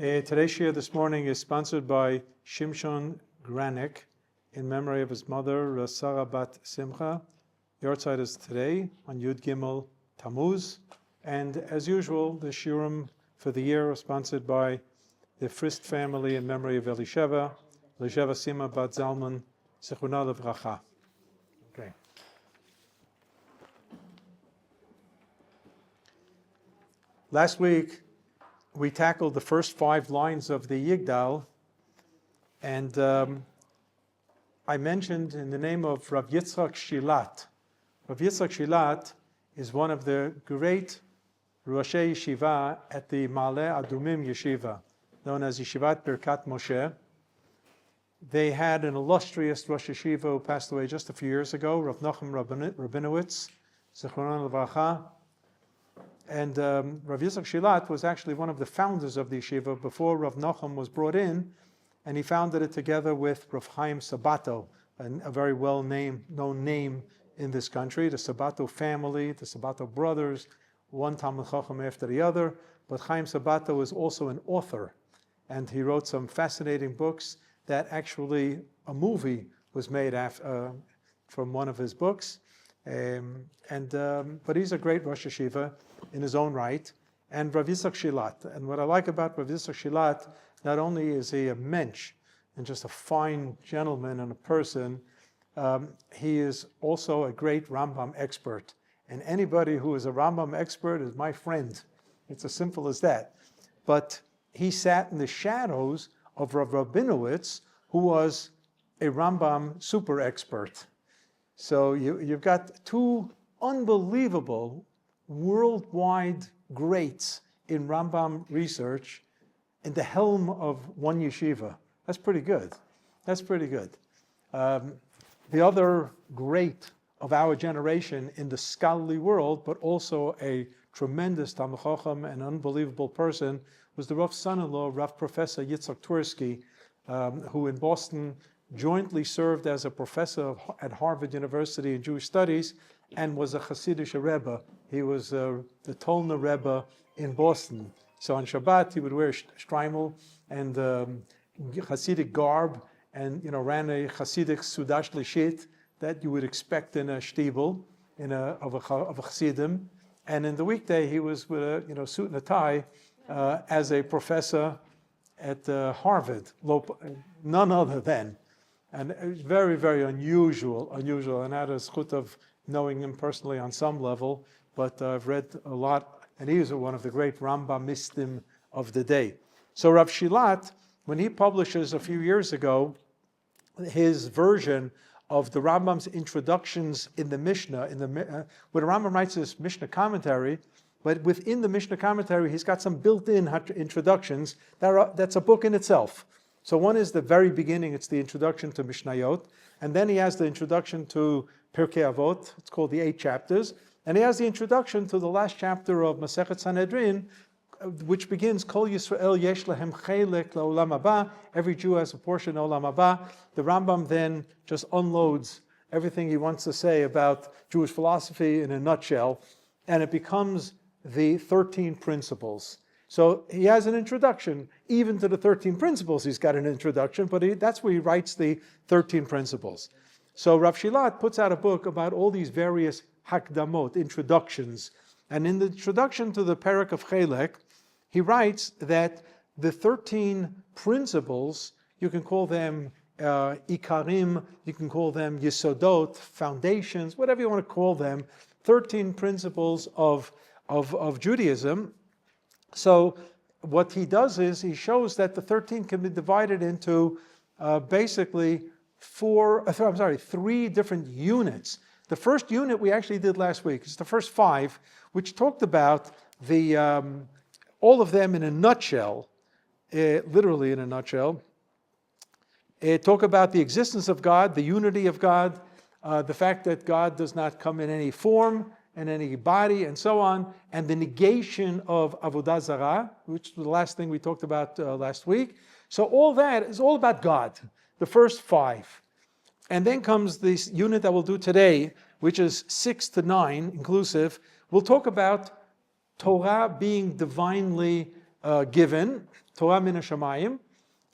Today's shir this morning is sponsored by Shimshon Granik in memory of his mother, Sarah Bat Simcha. The Yortzeit is today on Yud Gimel Tammuz. And as usual, the shiurim for the year are sponsored by the Frist family in memory of Elisheva Sima Bat Zalman, Zechuna Levracha. Okay. Last week, we tackled the first 5 lines of the Yigdal, and I mentioned in the name of Rav Yitzchak Shilat. Rav Yitzchak Shilat is one of the great Roshei Yeshiva at the Ma'ale Adumim Yeshiva, known as Yeshivat Birkat Moshe. They had an illustrious Rosh Yeshiva who passed away just a few years ago, Rav Nachum Rabinowitz, Zechron Levracha. And Rav Yitzchak Shilat was actually one of the founders of the yeshiva before Rav Nachum was brought in, and he founded it together with Rav Chaim Sabato, a very known name in this country, the Sabato family, the Sabato brothers, one Talmid Chacham after the other. But Chaim Sabato is also an author, and he wrote some fascinating books that actually a movie was made from one of his books. But he's a great Rosh Yeshiva in his own right, and Rav Yitzchak Shilat. And what I like about Rav Yitzchak Shilat, not only is he a mensch and just a fine gentleman and a person, he is also a great Rambam expert. And anybody who is a Rambam expert is my friend. It's as simple as that. But he sat in the shadows of Rav Rabinowitz, who was a Rambam super expert. So you've got 2 unbelievable worldwide greats in Rambam research in the helm of one yeshiva. That's pretty good. The other great of our generation in the scholarly world, but also a tremendous Talmid Chacham and unbelievable person, was the Rav's son-in-law, Rav Professor Yitzhak Tursky, who in Boston jointly served as a professor at Harvard University in Jewish Studies and was a Hasidic Rebbe. He was the Tolna Rebbe in Boston. So on Shabbat, he would wear shtreimel and Hasidic garb and ran a Hasidic Sudash Lishit that you would expect in a shtibel of a Hasidim. And in the weekday, he was with a suit and a tie as a professor at Harvard, none other than. And it was very, very unusual, and I had a zchut of knowing him personally on some level, but I've read a lot, and he is one of the great Rambamistim of the day. So Rav Shilat, when he publishes a few years ago his version of the Rambam's introductions in the Mishnah, when Rambam writes this Mishnah commentary, but within the Mishnah commentary, he's got some built-in introductions. That's a book in itself. So one is the very beginning, it's the introduction to Mishnayot, and then he has the introduction to Pirkei Avot, it's called the 8 chapters, and he has the introduction to the last chapter of Masechet Sanhedrin, which begins, Kol Yisrael yesh lahem chelek la'olam haba, every Jew has a portion of Olam haba. The Rambam then just unloads everything he wants to say about Jewish philosophy in a nutshell, and it becomes the 13 principles. So he has an introduction, even to the 13 principles he's got an introduction, but that's where he writes the 13 principles. So Rav Shilat puts out a book about all these various hakdamot, introductions. And in the introduction to the Perek of Chelek, he writes that the 13 principles, you can call them ikarim, you can call them yesodot, foundations, whatever you want to call them, 13 principles of Judaism. So what he does is he shows that the 13 can be divided into basically 3 different units. The first unit we actually did last week. It's the first 5, which talked about all of them in a nutshell, literally in a nutshell. Talk about the existence of God, the unity of God, the fact that God does not come in any form, and any body, and so on, and the negation of Avodah Zarah, which was the last thing we talked about last week. So all that is all about God, the first 5. And then comes this unit that we'll do today, which is 6 to 9 inclusive. We'll talk about Torah being divinely given, Torah min hashamayim,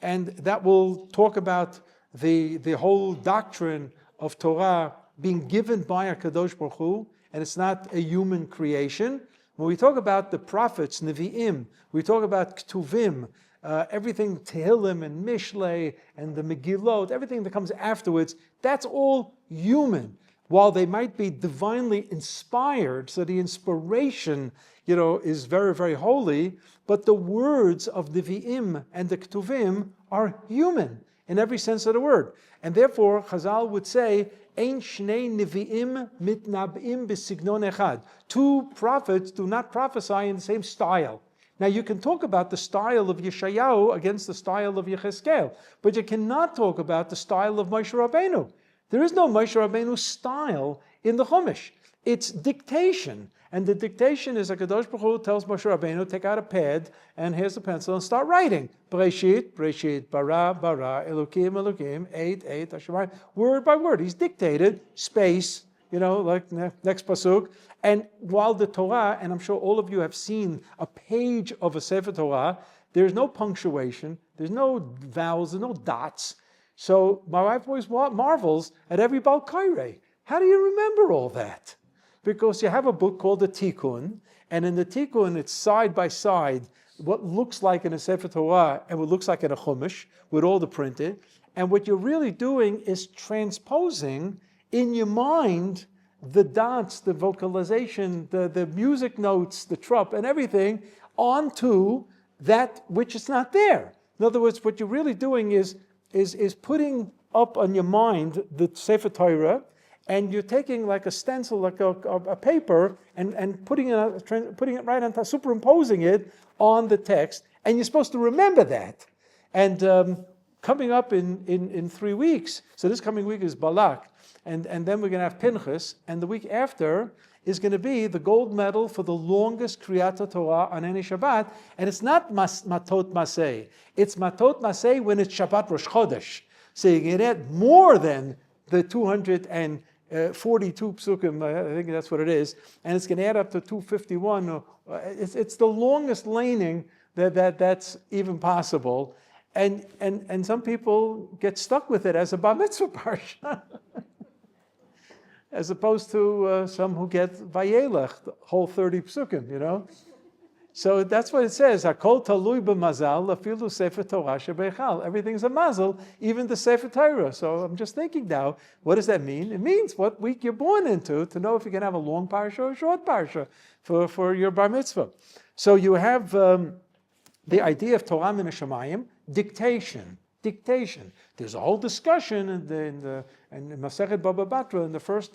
and that will talk about the whole doctrine of Torah being given by HaKadosh Baruch Hu, and it's not a human creation. When we talk about the prophets, Nevi'im, we talk about Ketuvim, everything Tehillim and Mishlei and the Megillot, everything that comes afterwards, that's all human. While they might be divinely inspired, so the inspiration, is very, very holy, but the words of the Nevi'im and the Ketuvim are human in every sense of the word. And therefore, Chazal would say, Ein shnei nevi'im mitnab'im b'signon echad. Two prophets do not prophesy in the same style. Now you can talk about the style of Yeshayahu against the style of Yechezkel, but you cannot talk about the style of Moshe Rabbeinu. There is no Moshe Rabbeinu style in the Chumash. It's dictation. And the dictation is HaKadosh Baruch Hu tells Moshe Rabbeinu, take out a pad, and here's a pencil, and start writing. Bereshit, Bereshit, bara, bara, Elokim, Elokim, eight, Hashemayim, word by word. He's dictated, space, like next pasuk. And while the Torah, and I'm sure all of you have seen a page of a Sefer Torah, there's no punctuation, there's no vowels, there's no dots. So my wife always marvels at every Bal Kaireh. How do you remember all that? Because you have a book called the Tikkun, and in the Tikkun it's side by side what looks like in a Sefer Torah and what looks like in a Chumash with all the printed. And what you're really doing is transposing in your mind the dots, the vocalization, the music notes, the trup, and everything onto that which is not there. In other words, what you're really doing is putting up on your mind the Sefer Torah, and you're taking like a stencil, like a paper, and putting it right on top, superimposing it on the text, and you're supposed to remember that. And coming up in 3 weeks, so this coming week is Balak, and then we're going to have Pinchas, and the week after is going to be the gold medal for the longest Kriyat Torah on any Shabbat, and it's not Matot Maseh, it's Matot Maseh when it's Shabbat Rosh Chodesh. So you can add more than the 242 psukim, I think that's what it is, and it's going to add up to 251. It's the longest laning that's even possible, and some people get stuck with it as a bar mitzvah parsha, as opposed to some who get Vayelech, the whole 30 psukim, So that's what it says. Hakol talui b'mazal afilu sefer Torah shebeichal. Everything's a mazal, even the Sefer Torah. So I'm just thinking now, what does that mean? It means what week you're born into to know if you can have a long parsha or a short parsha for your bar mitzvah. So you have the idea of Torah min hashamayim, dictation. There's a whole discussion in Masechet Baba Batra in the first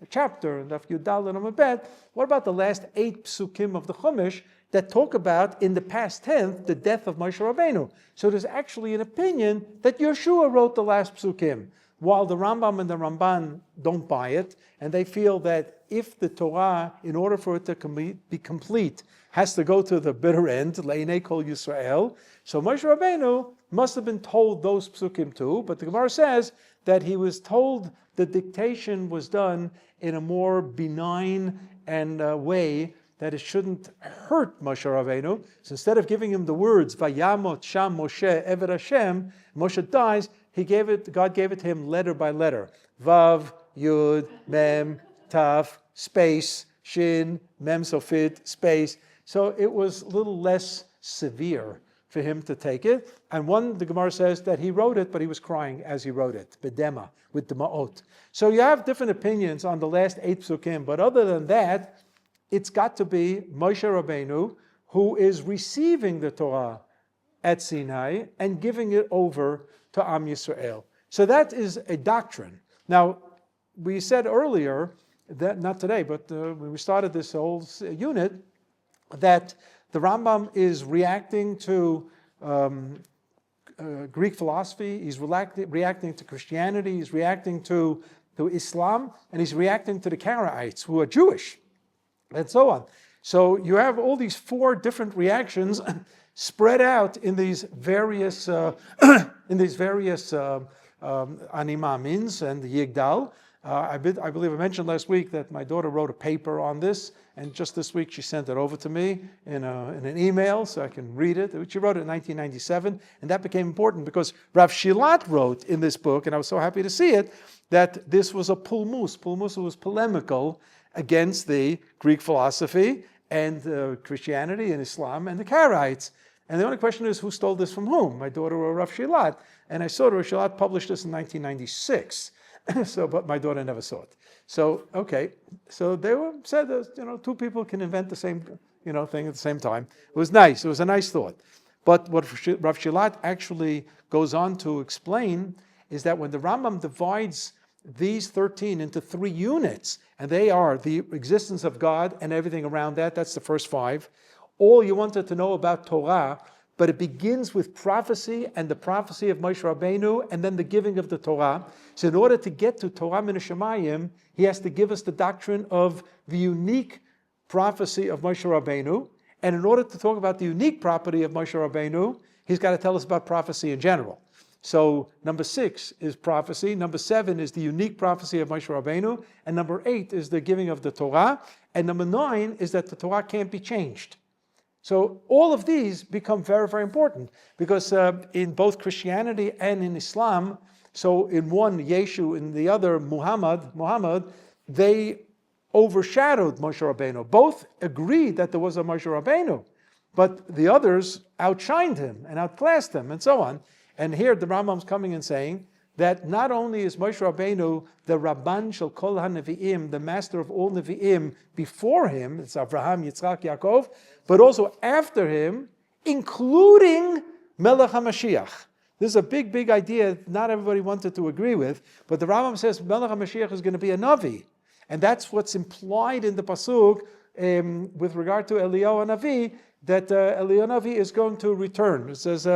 chapter, in Daf Yigdal and Amabed. What about the last 8 psukim of the Chumash that talk about, in the past tense, the death of Moshe Rabbeinu? So there's actually an opinion that Yeshua wrote the last psukim, while the Rambam and the Ramban don't buy it, and they feel that if the Torah, in order for it to be complete, has to go to the bitter end, Leinei Kol Yisrael, so Moshe Rabbeinu must have been told those psukim too, but the Gemara says that he was told the dictation was done in a more benign and way that it shouldn't hurt Moshe Rabbeinu. So instead of giving him the words Vayamot Sham Moshe Eved Hashem, Moshe dies. God gave it to him letter by letter. Vav Yud Mem Taf space Shin Mem Sofit space. So it was a little less severe for him to take it. And the Gemara says that he wrote it, but he was crying as he wrote it, bedema, with dema'ot. So you have different opinions on the last 8 psukim, but other than that, it's got to be Moshe Rabbeinu who is receiving the Torah at Sinai and giving it over to Am Yisrael. So that is a doctrine. Now, we said earlier, that not today, but when we started this whole unit, that the Rambam is reacting to Greek philosophy, he's reacting to Christianity, he's reacting to Islam, and he's reacting to the Karaites, who are Jewish, and so on. So you have all these 4 different reactions spread out in these various Animamins and the Yigdal. I believe I mentioned last week that my daughter wrote a paper on this, and just this week she sent it over to me in an email so I can read it. She wrote it in 1997, and that became important because Rav Shilat wrote in this book, and I was so happy to see it, that this was a pulmus. Pulmus was polemical against the Greek philosophy and Christianity and Islam and the Karaites. And the only question is, who stole this from whom? My daughter or Rav Shilat. And I saw Rav Shilat published this in 1996. But my daughter never saw it. So, okay. So they said that, two people can invent the same, thing at the same time. It was nice. It was a nice thought. But what Rav Shilat actually goes on to explain is that when the Rambam divides these 13 into 3 units, and they are the existence of God and everything around that, that's the first 5. All you wanted to know about Torah, but it begins with prophecy and the prophecy of Moshe Rabbeinu and then the giving of the Torah. So in order to get to Torah min hashamayim, he has to give us the doctrine of the unique prophecy of Moshe Rabbeinu. And in order to talk about the unique property of Moshe Rabbeinu, he's got to tell us about prophecy in general. So number 6 is prophecy. Number 7 is the unique prophecy of Moshe Rabbeinu. And number 8 is the giving of the Torah. And number 9 is that the Torah can't be changed. So all of these become very, very important because in both Christianity and in Islam, so in one Yeshu, in the other Muhammad, they overshadowed Moshe Rabbeinu. Both agreed that there was a Moshe Rabbeinu, but the others outshined him and outclassed him and so on. And here the Rambam's coming and saying that not only is Moshe Rabbeinu the Rabban Shel Kol HaNevi'im, the master of all Nevi'im before him, it's Avraham, Yitzchak, Yaakov, but also after him, including Melech HaMashiach. This is a big, big idea not everybody wanted to agree with, but the Rambam says Melech HaMashiach is going to be a Navi. And that's what's implied in the Pasuk with regard to Eliyahu Navi, that Eliyahu Navi is going to return. It says,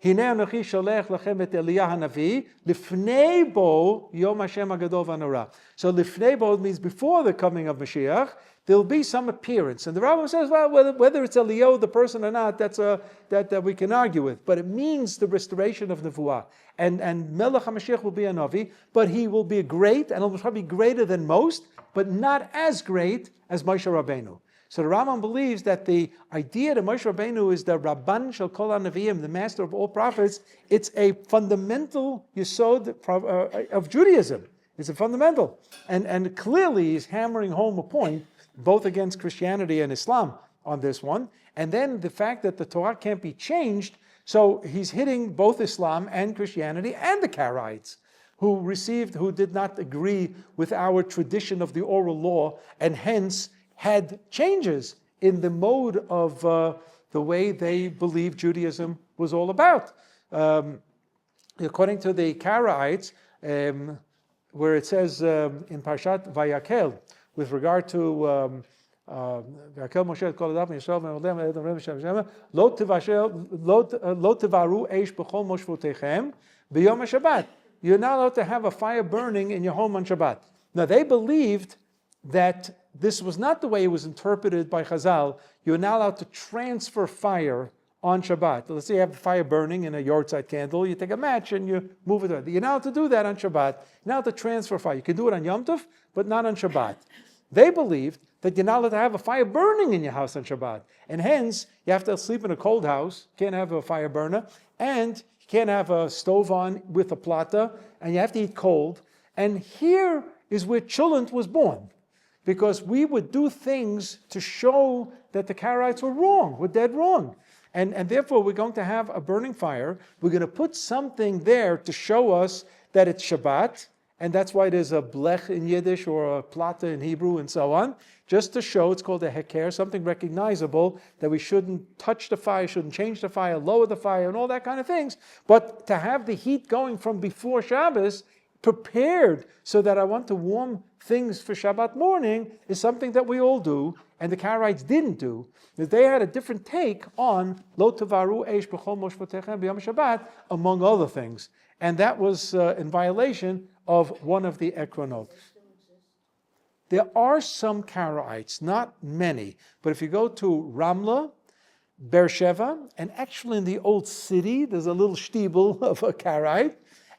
Hine anochi sholech lachem et Eliyahu Hanavi lifnei bo yom Hashem hagadol v'hanora. So lifnei bo means before the coming of Mashiach, there'll be some appearance. And the Rambam says, well, whether it's Eliyahu, the person or not, that we can argue with. But it means the restoration of Nevuah. And Melech HaMashiach will be a Navi, but he will be great, and he'll probably be greater than most, but not as great as Moshe Rabbeinu. So the Rambam believes that the idea that Moshe Rabbeinu is the Rabban Shel Kol HaNevi'im, the master of all prophets, it's a fundamental yesod of Judaism. It's a fundamental. And clearly he's hammering home a point, both against Christianity and Islam on this one. And then the fact that the Torah can't be changed, so he's hitting both Islam and Christianity and the Karaites, who did not agree with our tradition of the oral law, and hence had changes in the mode of the way they believed Judaism was all about. According to the Karaites, where it says in Parshat Vayakel, with regard to Vayakel Moshe et kol hadav Yisrael v'nodem edom rem Hashem lo tevaru eish b'chol moshvotechem b'yom HaShabbat. You're not allowed to have a fire burning in your home on Shabbat. Now they believed that this was not the way it was interpreted by Chazal. You're not allowed to transfer fire on Shabbat. Let's say you have the fire burning in a yard-side candle, you take a match and you move it around. You're not allowed to do that on Shabbat. You're not allowed to transfer fire. You can do it on Yom Tov, but not on Shabbat. They believed that you're not allowed to have a fire burning in your house on Shabbat. And hence, you have to sleep in a cold house, you can't have a fire burner, and you can't have a stove on with a plata, and you have to eat cold. And here is where Chulent was born. Because we would do things to show that the Karaites were wrong, were dead wrong. And therefore, we're going to have a burning fire. We're going to put something there to show us that it's Shabbat. And that's why there's a blech in Yiddish or a plata in Hebrew and so on. Just to show, it's called a heker, something recognizable, that we shouldn't touch the fire, shouldn't change the fire, lower the fire, and all that kind of things. But to have the heat going from before Shabbos, prepared so that I want to warm things for Shabbat morning, is something that we all do, and the Karaites didn't do. They had a different take on Lo Tevaru Eish B'chol Moshvotechem B'Yom Shabbat, among other things. And that was in violation of one of the Ekronot. There are some Karaites, not many, but if you go to Ramla, Beersheva, and actually in the old city, there's a little shtibel of a Karaite,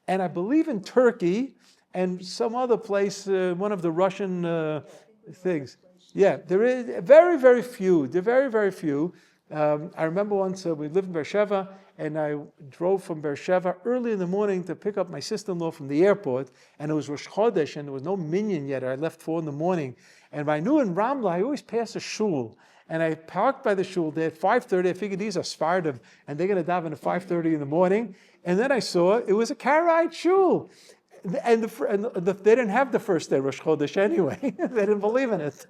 and I believe in Turkey and some other place, one of the Russian things. Yeah, there is very, very few. There are very, very few. I remember once we lived in Beersheba, and I drove from Beersheba early in the morning to pick up my sister-in-law from the airport, and it was Rosh Chodesh, and there was no minyan yet. I left 4 in the morning, and I knew in Ramla I always pass a shul, and I parked by the shul there at 5:30. I figured these are Sfardim, and they're going to daven at 5:30 in the morning, and then I saw it was a Karaite shul. And they didn't have the first day Rosh Chodesh anyway. They didn't believe in it.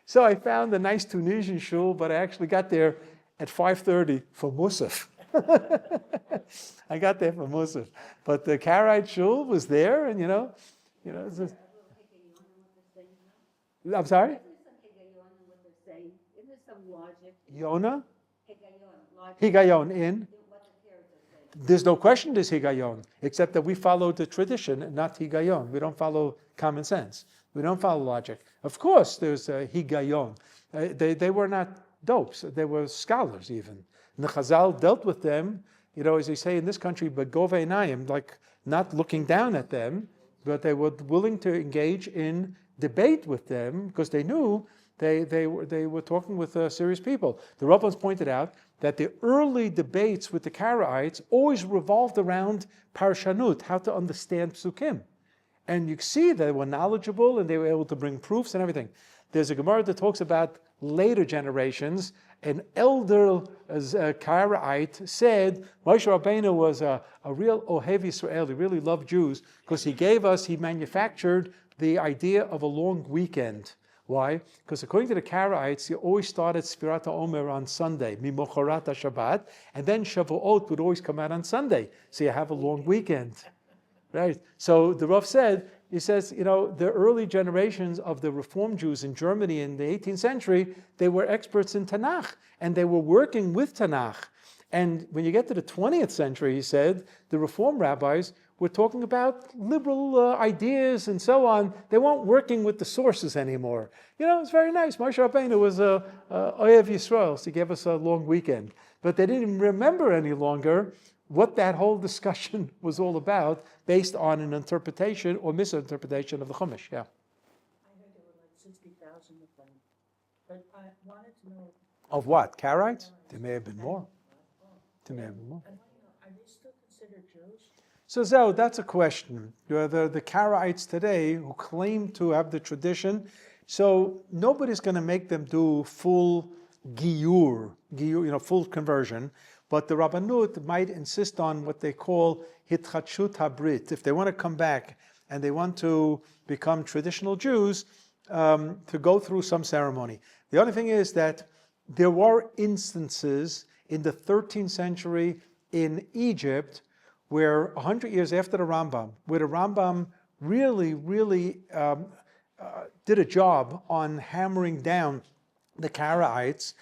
So I found a nice Tunisian shul, but I actually got there at 5:30 for Musaf. I got there for Musaf. But the Karaite shul was there, and it's just, I'm sorry? Yona? Higayon in? There's no question there's higayon, except that we follow the tradition, not higayon. We don't follow common sense. We don't follow logic. Of course, there's higayon. They were not dopes. They were scholars even. And the Chazal dealt with them, as they say in this country, begove einayim, like not looking down at them, but they were willing to engage in debate with them because they knew they were talking with serious people. The Rabbans pointed out that the early debates with the Karaites always revolved around parshanut, how to understand psukim. And you see they were knowledgeable and they were able to bring proofs and everything. There's a Gemara that talks about later generations. An elder Karaite said Moshe Rabbeinu was a real Ohev Yisrael. He really loved Jews because he manufactured the idea of a long weekend. Why? Because according to the Karaites, he always started Sfirat HaOmer on Sunday, Mimocharat HaShabbat, and then Shavuot would always come out on Sunday. So you have a long weekend, right? So the Rav said, he says, the early generations of the Reform Jews in Germany in the 18th century, they were experts in Tanakh, and they were working with Tanakh. And when you get to the 20th century, he said, the Reform rabbis were talking about liberal ideas and so on. They weren't working with the sources anymore. It's very nice. Moshe Rabbeinu was a Ohev Yisrael, so he gave us a long weekend. But they didn't remember any longer what that whole discussion was all about based on an interpretation or misinterpretation of the Chumash. Yeah. I heard there were like 60,000 of them. But I wanted to know... Of what? Karaites? There may have been more. There may have been more. Are they still considered Jews? So Zoe, that's a question. The Karaites today who claim to have the tradition, so nobody's going to make them do full giyur, full conversion, but the Rabbanut might insist on what they call hitchachut habrit. If they want to come back and they want to become traditional Jews, to go through some ceremony. The only thing is that there were instances in the 13th century in Egypt where 100 years after the Rambam, where the Rambam really did a job on hammering down the Karaites,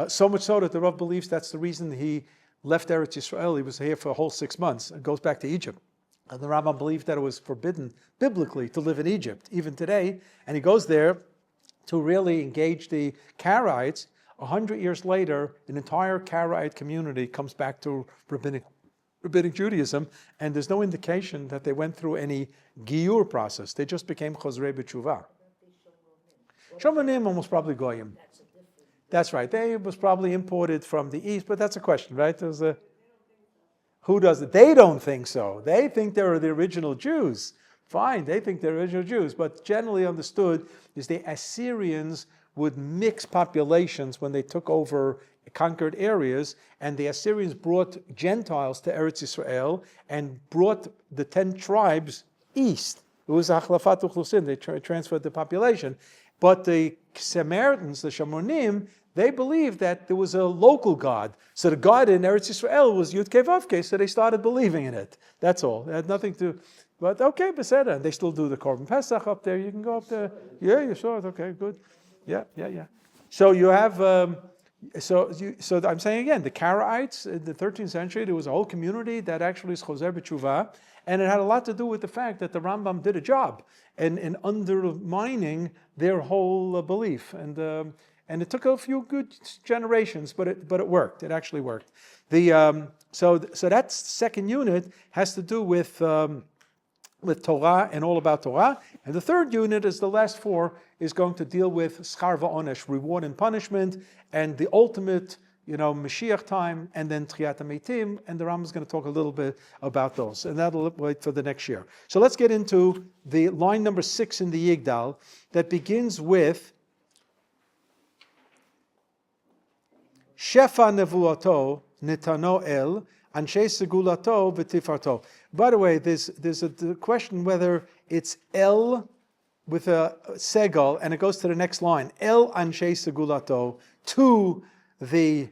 so much so that the Rav believes that's the reason he left Eretz Yisrael. He was here for a whole 6 months and goes back to Egypt. And the Rambam believed that it was forbidden biblically to live in Egypt, even today. And he goes there to really engage the Karaites. 100 years later, an entire Karaite community comes back to rabbinic Judaism, and there's no indication that they went through any giyur process. They just became chozrei b'tshuva. Shomonim almost probably goyim. That's right. They was probably imported from the east, but that's a question, right? Who does it? They don't think so. They think they're the original Jews. Fine, they think they're original Jews, but generally understood is the Assyrians would mix populations when they took over conquered areas, and the Assyrians brought Gentiles to Eretz Yisrael and brought the 10 tribes east. It was achlafat uchlusin, they transferred the population. But the Samaritans, the Shamonim, they believed that there was a local God. So the God in Eretz Yisrael was Yud Kei Vav Kei, so they started believing in it. That's all. It had nothing to... But okay, Beseda. They still do the Korban Pesach up there. You can go up there. Yeah, you saw it. Okay, good. Yeah. So you have... So I'm saying again, the Karaites in the 13th century, there was a whole community that actually is Choser B'Tshuva, and it had a lot to do with the fact that the Rambam did a job in undermining their whole belief. And And it took a few good generations, but it worked. It actually worked. So that second unit has to do with Torah and all about Torah. And the third unit is the last four, is going to deal with schar va'onesh, reward and punishment, and the ultimate, Mashiach time, and then Tchiyat HaMeitim, and the Rambam is going to talk a little bit about those, and that'll wait for the next year. So let's get into the line number 6 in the Yigdal that begins with Shefa Nevuato Netano El Anshe Segulato V'Tifarto. By the way, there's a question whether it's El with a segal, and it goes to the next line. El Anshe Segulato, to the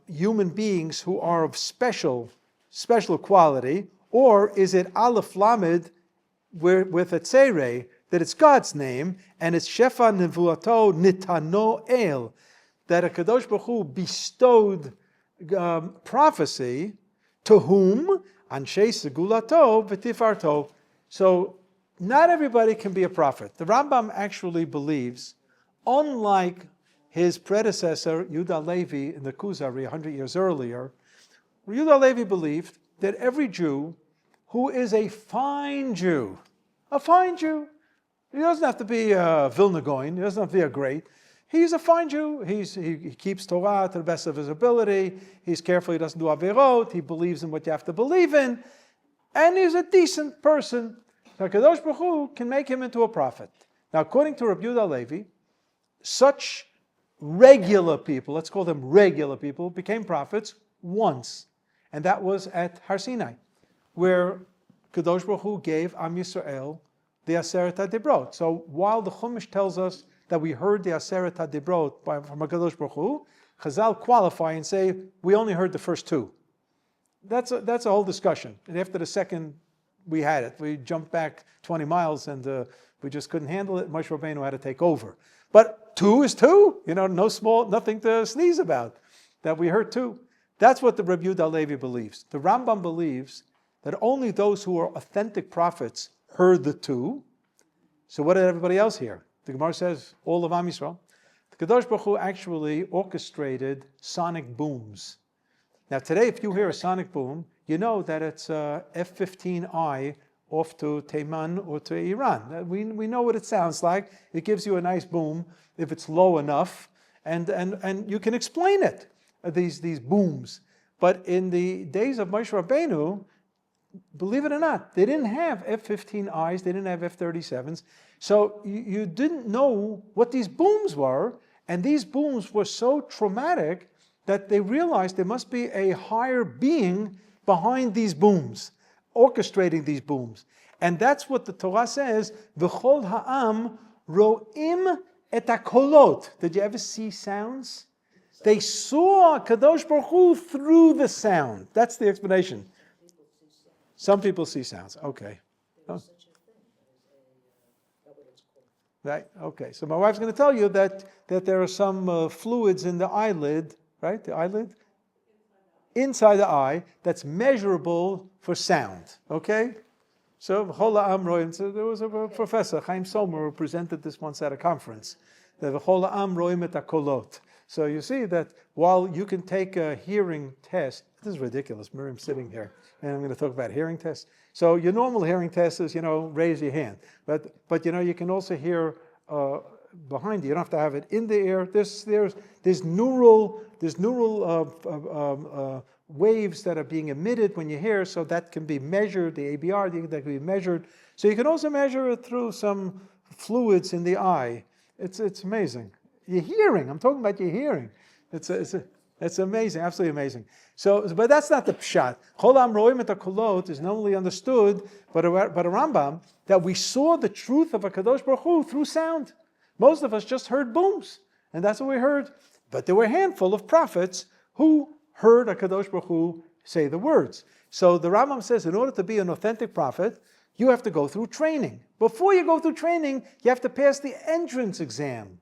human beings who are of special quality, or is it Aleph Lamed with a tzere, that it's God's name, and it's Shefa Nevuato Nitano El, that a Kadosh Baruch Hu bestowed prophecy to whom? Anshe Segulato V'Tifarto. So not everybody can be a prophet. The Rambam actually believes, unlike his predecessor, Yigdal Levi, in the Kuzari 100 years earlier, Yigdal Levi believed that every Jew who is a fine Jew, he doesn't have to be a Vilna Gaon, he doesn't have to be a great, he's a fine Jew, he keeps Torah to the best of his ability, he's careful, he doesn't do Averot, he believes in what you have to believe in, and he's a decent person. So Kadosh Baruch Hu can make him into a prophet. Now, according to Rabbi Yigdal Levi, such regular people, let's call them regular people, became prophets once. And that was at Har Sinai, where Kadosh Baruch Hu gave Am Yisrael the Aseret HaDibrot. So while the Chumash tells us that we heard the Aseret HaDibrot from Kadosh Baruch Hu, Chazal qualify and say, we only heard the first two. That's a whole discussion. And after the second, we had it. We jumped back 20 miles and we just couldn't handle it. Moshe Rabbeinu had to take over. But two is two, nothing to sneeze about. That we heard two. That's what the Rabbi Yigdal Levi believes. The Rambam believes that only those who are authentic prophets heard the two. So what did everybody else hear? The Gemara says, all of Am Yisrael. The Kadosh Baruch Hu actually orchestrated sonic booms. Now today, if you hear a sonic boom, you know that it's F-15I off to Taiman or to Iran. We know what it sounds like. It gives you a nice boom if it's low enough, and you can explain it, these booms. But in the days of Moshe Rabbeinu, believe it or not, they didn't have F-15Is, they didn't have F-37s, so you didn't know what these booms were, and these booms were so traumatic that they realized there must be a higher being behind these booms, orchestrating these booms. And that's what the Torah says, V'chol ha'am ro'im et hakolot. Did you ever see sounds? They saw Kadosh Baruch Hu through the sound. That's the explanation. Some people see sounds. Okay. Oh. Right. Okay. So my wife's going to tell you that there are some fluids in the eyelid, right? The eyelid? Inside the eye, that's measurable for sound. Okay? So there was a professor, Chaim Somer, who presented this once at a conference. So you see that while you can take a hearing test, this is ridiculous, Miriam's sitting here, and I'm going to talk about hearing tests. So your normal hearing test is, raise your hand. But you can also hear behind you. You don't have to have it in the ear. There's neural waves that are being emitted when you hear, so that can be measured, the ABR, that can be measured. So you can also measure it through some fluids in the eye. It's amazing. Your hearing, I'm talking about your hearing. It's amazing, absolutely amazing. So, but that's not the pshat. Cholam roim et hakolot is not only understood, but a Rambam, that we saw the truth of a Kadosh Baruch Hu through sound. Most of us just heard booms, and that's what we heard. But there were a handful of prophets who heard a Kadosh Baruch Hu say the words. So the Rambam says, in order to be an authentic prophet, you have to go through training. Before you go through training, you have to pass the entrance exam.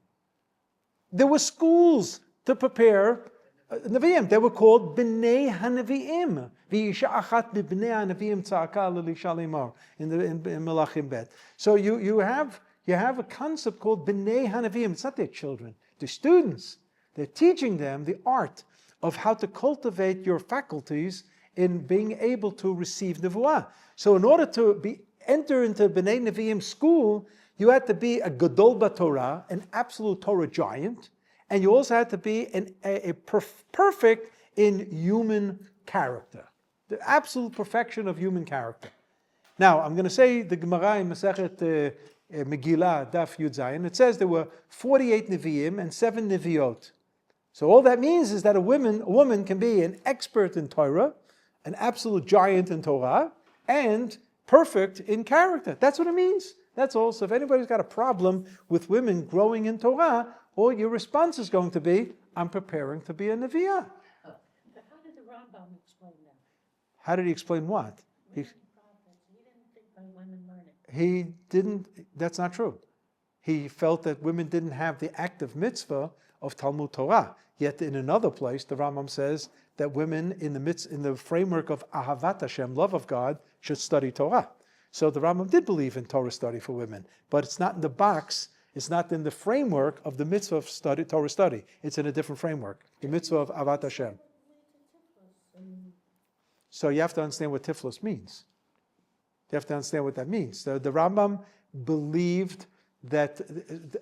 There were schools to prepare Nevi'im. They were called B'nei HaNevi'im. V'yisha achat b'bnei HaNevi'im tza'aka l'lisha limar in Melachim Bet. So you have a concept called B'nei HaNevi'im. It's not their children. The students, they're teaching them the art of how to cultivate your faculties in being able to receive nevuah. So in order to enter into B'nai Nevi'im school, you had to be a Gadol Torah, an absolute Torah giant, and you also had to be perfect in human character, the absolute perfection of human character. Now, I'm going to say the Gemara in Masechet Megillah, Daf Yud Zayin, it says there were 48 Nevi'im and 7 Nevi'ot. So all that means is that a woman can be an expert in Torah, an absolute giant in Torah, and perfect in character. That's what it means. That's all. So if anybody's got a problem with women growing in Torah, all your response is going to be, I'm preparing to be a Nevi'ah. But how did the Rambam explain that? How did he explain what? He didn't think by women learning. He didn't, that's not true. He felt that women didn't have the active mitzvah of Talmud Torah. Yet in another place, the Rambam says that women in the framework of Ahavat Hashem, love of God, should study Torah. So the Rambam did believe in Torah study for women, but it's not in the box, it's not in the framework of the mitzvah of Torah study. It's in a different framework, the mitzvah of Ahavat Hashem. So you have to understand what tiflos means. You have to understand what that means. The Rambam believed that,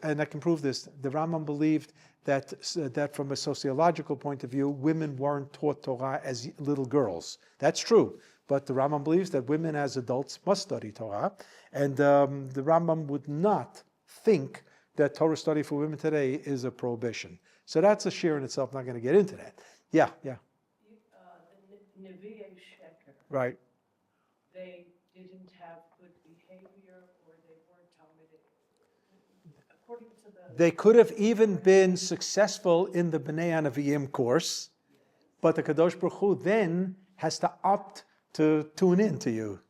and I can prove this, the Rambam believed that from a sociological point of view, women weren't taught Torah as little girls. That's true. But the Rambam believes that women as adults must study Torah. And the Rambam would not think that Torah study for women today is a prohibition. So that's a share in itself. I'm not going to get into that. Yeah. The Nevi'ei Sheker. Right. They didn't have good behavior, or they weren't Talmudic. According to the... They could have even been successful in the B'nai Nevi'im course, but the Kadosh Baruch Hu then has to opt to tune in to you.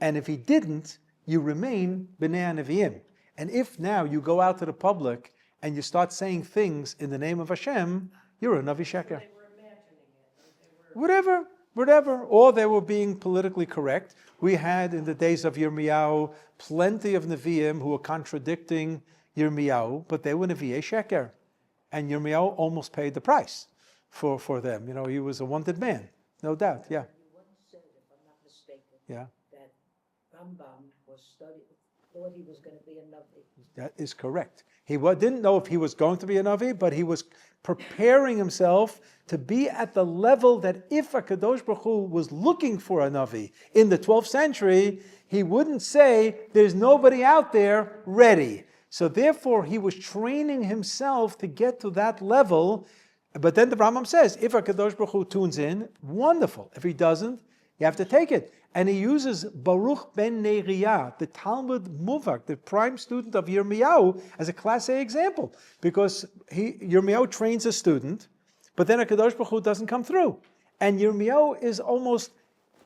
And if he didn't, you remain B'nai Nevi'im. And if now you go out to the public and you start saying things in the name of Hashem, you're a Navi Sheker. They were imagining it, or they were... Whatever. Or they were being politically correct. We had in the days of Yirmiyahu plenty of Nevi'im who were contradicting Yirmiyahu, but they were Nevi'ei Sheker. And Yirmiyahu almost paid the price for them. You know, he was a wanted man, no doubt, yeah. You once said, if I'm not mistaken, Yeah. that Rambam thought he was going to be a Navi. That is correct. He didn't know if he was going to be a Navi, but he was preparing himself to be at the level that if a Kadosh Baruch Hu was looking for a Navi in the 12th century, he wouldn't say, there's nobody out there ready. So therefore, he was training himself to get to that level. But then the Rambam says, if a Kadosh Baruch Hu tunes in, wonderful. If he doesn't, you have to take it. And he uses Baruch ben Neriah, the Talmud Muvak, the prime student of Yirmiyahu, as a class A example. Because Yirmiyahu trains a student, but then a Kadosh Baruch Hu doesn't come through. And Yirmiyahu is almost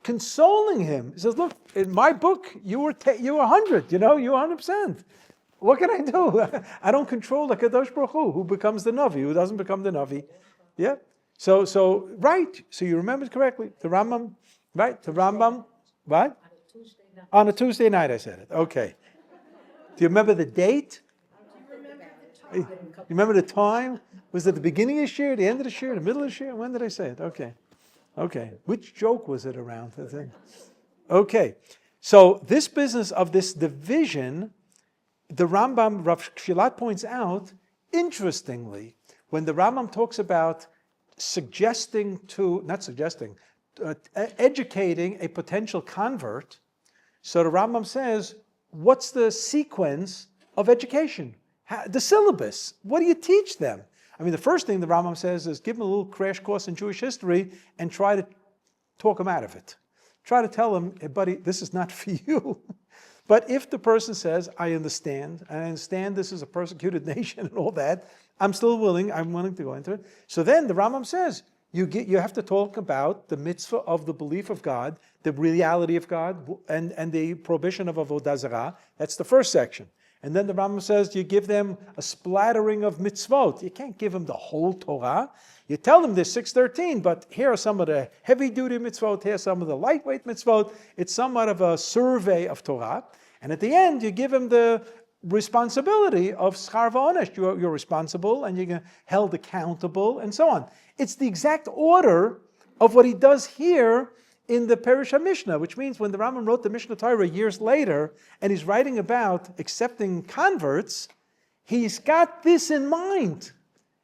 consoling him. He says, look, in my book, you were 100, you're 100%. What can I do? I don't control the Kadosh Baruch Hu, who becomes the Navi, who doesn't become the Navi. Yeah? So right. So you remembered correctly. The Rambam, right? The Rambam, what? On a Tuesday night. On a Tuesday night I said it. Okay. Do you remember the date? You remember the time? Was it the beginning of the year, the end of the year, the middle of the year? When did I say it? Okay. Which joke was it around? Okay. So this business of this division, the Rambam, Rav Kshilat points out, interestingly, when the Rambam talks about educating a potential convert, so the Rambam says, what's the sequence of education? The syllabus. What do you teach them? I mean, the first thing the Rambam says is give them a little crash course in Jewish history and try to talk them out of it. Try to tell them, hey, buddy, this is not for you. But if the person says, I understand this is a persecuted nation and all that, I'm willing to go into it. So then the Rambam says, you have to talk about the mitzvah of the belief of God, the reality of God, and the prohibition of avodah zarah. That's the first section. And then the Rambam says you give them a splattering of mitzvot. You can't give them the whole Torah. You tell them there's 613, but here are some of the heavy-duty mitzvot, here are some of the lightweight mitzvot. It's somewhat of a survey of Torah. And at the end, you give them the responsibility of schar v'onesh. You're responsible and you're held accountable and so on. It's the exact order of what he does here in the Perush HaMishnah, which means when the Rambam wrote the Mishnah Torah years later, and he's writing about accepting converts, he's got this in mind.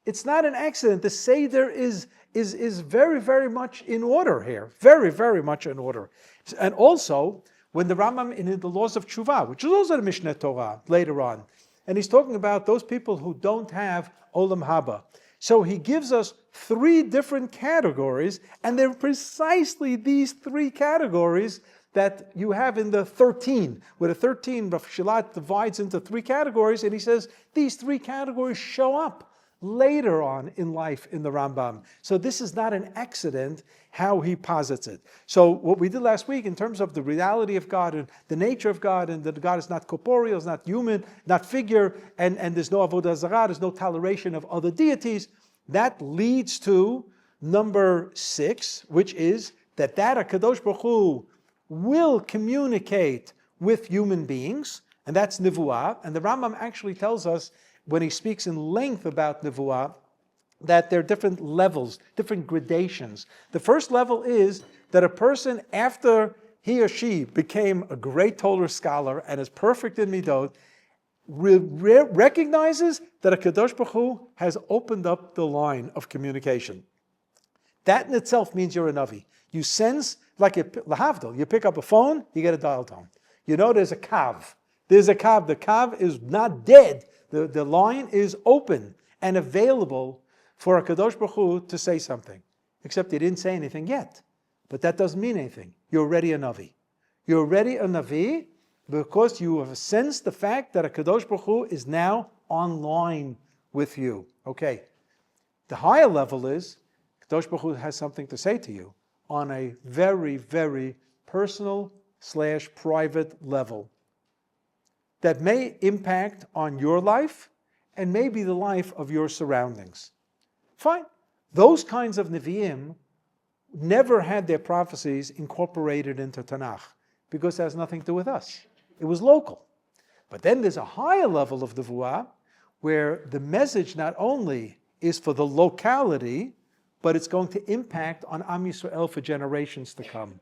It's not an accident. The Seder is very, very much in order here. Very, very much in order. And also, when the Rambam in the laws of Tshuva, which is also the Mishnah Torah later on, and he's talking about those people who don't have Olam Haba. So he gives us 3 different categories, and they're precisely these 3 categories that you have in the 13, where the 13, Rav Shilat divides into 3 categories, and he says these 3 categories show up later on in life in the Rambam. So this is not an accident how he posits it. So what we did last week in terms of the reality of God and the nature of God, and that God is not corporeal, is not human, not figure, and there's no avodah zarah, there's no toleration of other deities, that leads to number 6, which is that HaKadosh Baruch Hu will communicate with human beings, and that's Nevuah. And the Rambam actually tells us, when he speaks in length about Nevuah, that there are different levels, different gradations. The first level is that a person, after he or she became a great Torah scholar and is perfect in Midot, recognizes that a Kadosh Baruch Hu has opened up the line of communication. That in itself means you're a Navi. You sense, like lahavdil, you pick up a phone, you get a dial tone. You know there's a kav. There's a kav. The kav is not dead. The line is open and available for a Kadosh Baruch Hu to say something. Except he didn't say anything yet. But that doesn't mean anything. You're already a Navi. You're already a Navi because you have sensed the fact that a Kadosh Baruch Hu is now online with you. Okay. The higher level is Kadosh Baruch Hu has something to say to you on a very, very personal / private level that may impact on your life and maybe the life of your surroundings. Fine. Those kinds of Nevi'im never had their prophecies incorporated into Tanakh because it has nothing to do with us. It was local. But then there's a higher level of Nevuah where the message not only is for the locality, but it's going to impact on Am Yisrael for generations to come.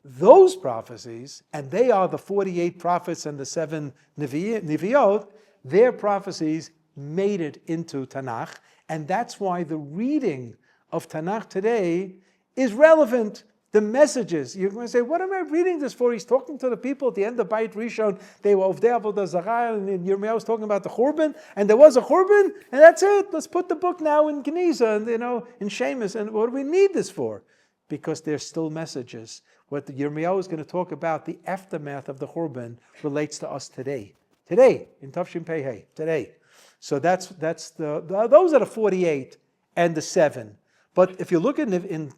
Those prophecies, and they are the 48 prophets and the 7 Nevi'ot, their prophecies made it into Tanakh, and that's why the reading of Tanakh today is relevant. The messages, you're going to say, what am I reading this for? He's talking to the people at the end of Beit Rishon. They were of Avodah Zarah, and Yirmiyahu was talking about the Churban, and there was a Churban, and that's it. Let's put the book now in Geniza, and in Shemus. And what do we need this for? Because there's still messages. What the Yirmiyahu is going to talk about, the aftermath of the Churban, relates to us today. Today, in Tavshin Pei Hey, today. So that's those are the 48 and the 7. But if you look in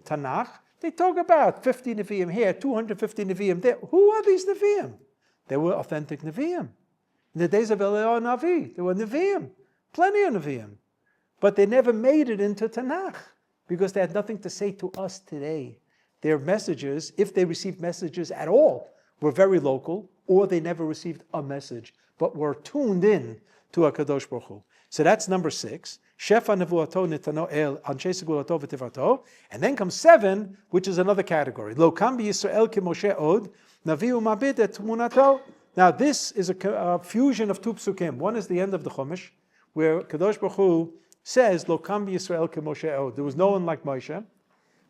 Tanakh, they talk about 50 Nevi'im here, 250 Nevi'im there. Who are these Nevi'im? They were authentic Nevi'im. In the days of Eliyahu Navi, there were Nevi'im, plenty of Nevi'im. But they never made it into Tanakh because they had nothing to say to us today. Their messages, if they received messages at all, were very local, or they never received a message, but were tuned in to HaKadosh Baruch Hu. So that's number 6. Shefa nevuato nitano el anshe segulato v'tivato. And then comes 7, which is another category. Lo kam b'Yisrael k'Moshe od, naviu mabit et tmunato. Now this is a fusion of 2 psukim. One is the end of the Chumash, where Kadosh Baruch Hu says, Lo kam b'Yisrael k'Moshe od. There was no one like Moshe.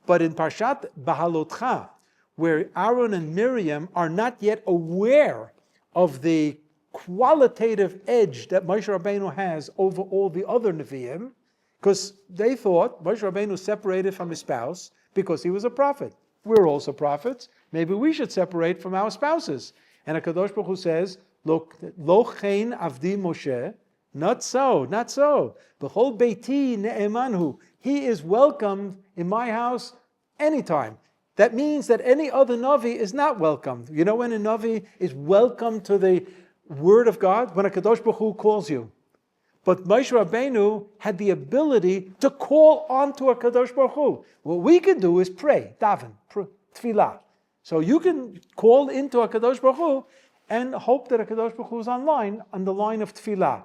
But in Parshat Bahalotcha, where Aaron and Miriam are not yet aware of the qualitative edge that Moshe Rabbeinu has over all the other Nevi'im, because they thought Moshe Rabbeinu separated from his spouse because he was a prophet. We're also prophets. Maybe we should separate from our spouses. And HaKadosh Baruch Hu says, Lo chen avdi Moshe, not so, not so. B'chol beiti ne'emanhu. He is welcomed in my house anytime. That means that any other Navi is not welcomed. You know when a Navi is welcome to the Word of God? When a Kadosh Baruch Hu calls you. But Moshe Rabbeinu had the ability to call onto a Kadosh Baruch Hu. What we can do is pray, daven, tefillah. So you can call into a Kadosh Baruch Hu, and hope that HaKadosh Baruch Hu is on the line of tefillah.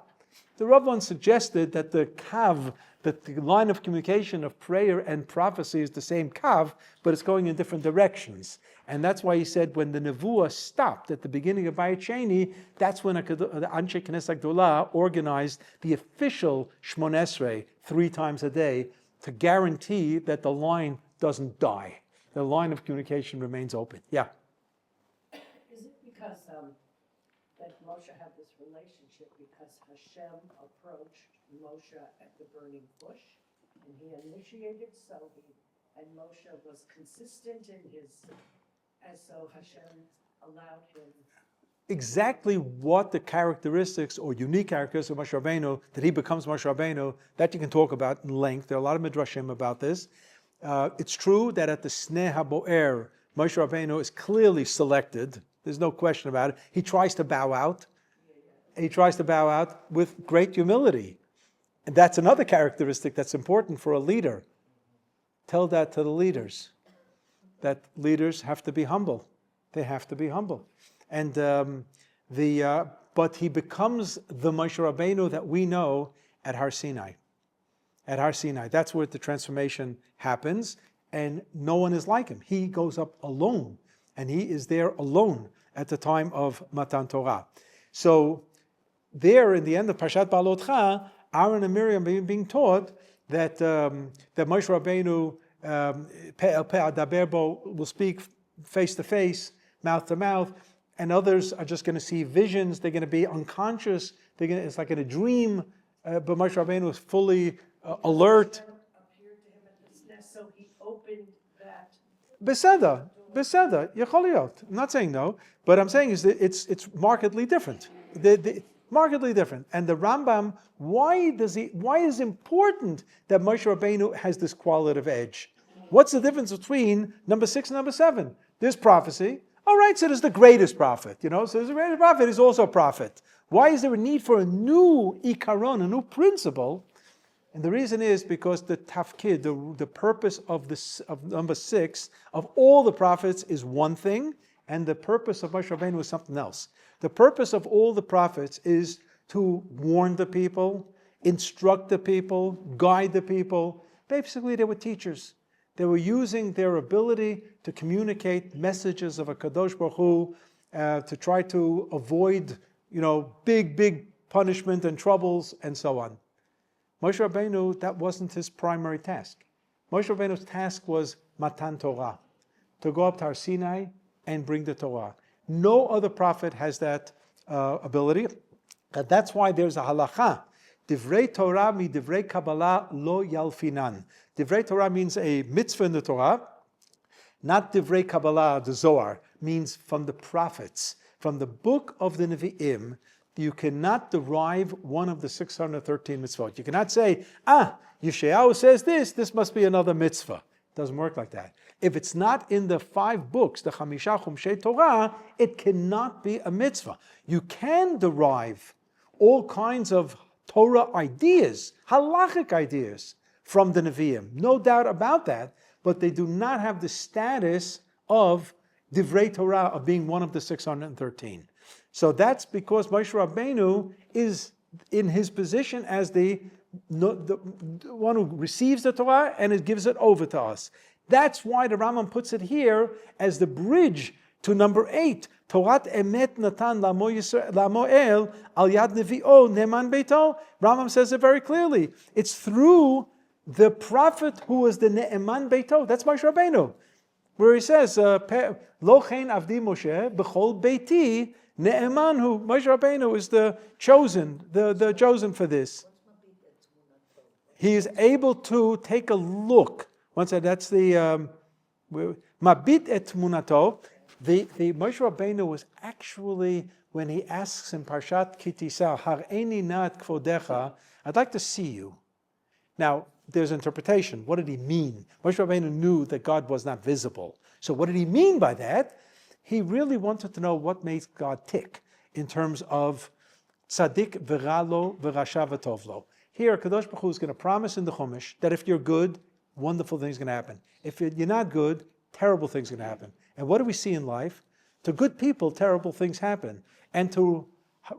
The Rav once suggested that that the line of communication of prayer and prophecy is the same kav, but it's going in different directions. And that's why he said when the nevuah stopped at the beginning of Bayit Sheni, that's when the Anshe Knesset Gdolah organized the official Shmon Esrei 3 times a day to guarantee that the line doesn't die. The line of communication remains open. Yeah. Is it because that Moshe had this relationship because Hashem approached Moshe at the burning bush and he initiated, and Moshe was consistent in and so Hashem allowed him. Exactly what the characteristics or unique characteristics of Moshe Rabbeinu, that he becomes Moshe Rabbeinu, that you can talk about in length. There are a lot of midrashim about this. It's true that at the Sneh HaBo'er, Moshe Rabbeinu is clearly selected. There's no question about it. He tries to bow out. He tries to bow out with great humility. And that's another characteristic that's important for a leader. Tell that to the leaders, that leaders have to be humble. They have to be humble. And but he becomes the Moshe Rabbeinu that we know at Har Sinai. At Har Sinai, that's where the transformation happens, and no one is like him. He goes up alone, and he is there alone at the time of Matan Torah. So there, in the end of Parshat Baalotcha, Aaron and Miriam being taught that that Moshe Rabbeinu will speak face to face, mouth to mouth, and others are just going to see visions. They're going to be unconscious. It's like in a dream. But Moshe Rabbeinu is fully alert. Appeared to him at this nest, so he opened that. Beseda, Yechol liot. I'm not saying no, but I'm saying is that it's markedly different. Markedly different. And the Rambam, why is it important that Moshe Rabbeinu has this qualitative edge? What's the difference between number 6 and number 7? There's prophecy. All right, so there's the greatest prophet, so there's the greatest prophet is also a prophet. Why is there a need for a new ikaron, a new principle? And the reason is because the tafkid, the purpose of number 6, of all the prophets is one thing, and the purpose of Moshe Rabbeinu is something else. The purpose of all the prophets is to warn the people, instruct the people, guide the people. Basically, they were teachers. They were using their ability to communicate messages of a Kadosh Baruch Hu, to try to avoid, big punishment and troubles and so on. Moshe Rabbeinu, that wasn't his primary task. Moshe Rabbeinu's task was Matan Torah, to go up to Har Sinai and bring the Torah. No other prophet has that ability. And that's why there's a halacha. Divrei Torah mi divrei Kabbalah lo yalfinan. Divrei Torah means a mitzvah in the Torah. Not divrei Kabbalah, the Zohar, means from the prophets. From the book of the Nevi'im, you cannot derive one of the 613 mitzvot. You cannot say, Yeshayahu says this must be another mitzvah. It doesn't work like that. If it's not in the 5 books, the Chamisha Chumshei Torah, it cannot be a mitzvah. You can derive all kinds of Torah ideas, halachic ideas, from the Nevi'im. No doubt about that, but they do not have the status of Divrei Torah, of being one of the 613. So that's because Moshe Rabbeinu is in his position as the one who receives the Torah and it gives it over to us. That's why the Rambam puts it here as the bridge to number 8. Torat emet natan lamoel al yad nevi'o neman beito. Rambam says it very clearly. It's through the prophet who was the ne'eman beito. That's Moshe Rabbeinu, where he says, Lo chen avdi Moshe b'chol beiti ne'eman hu. Moshe Rabbeinu is the chosen for this. He is able to take a look. Once again, that's the mabit et munato. The Moshe Rabbeinu was actually, when he asks in Parshat Kitisa, Har'eni na'at kvodecha, I'd like to see you. Now, there's interpretation. What did he mean? Moshe Rabbeinu knew that God was not visible. So what did he mean by that? He really wanted to know what makes God tick in terms of tzaddik v'ralo v'rasha v'tovlo. Here, Kadosh Baruch Hu is going to promise in the Chumash that if you're good, wonderful things are going to happen. If you're not good, terrible things are going to happen. And what do we see in life? To good people, terrible things happen. And to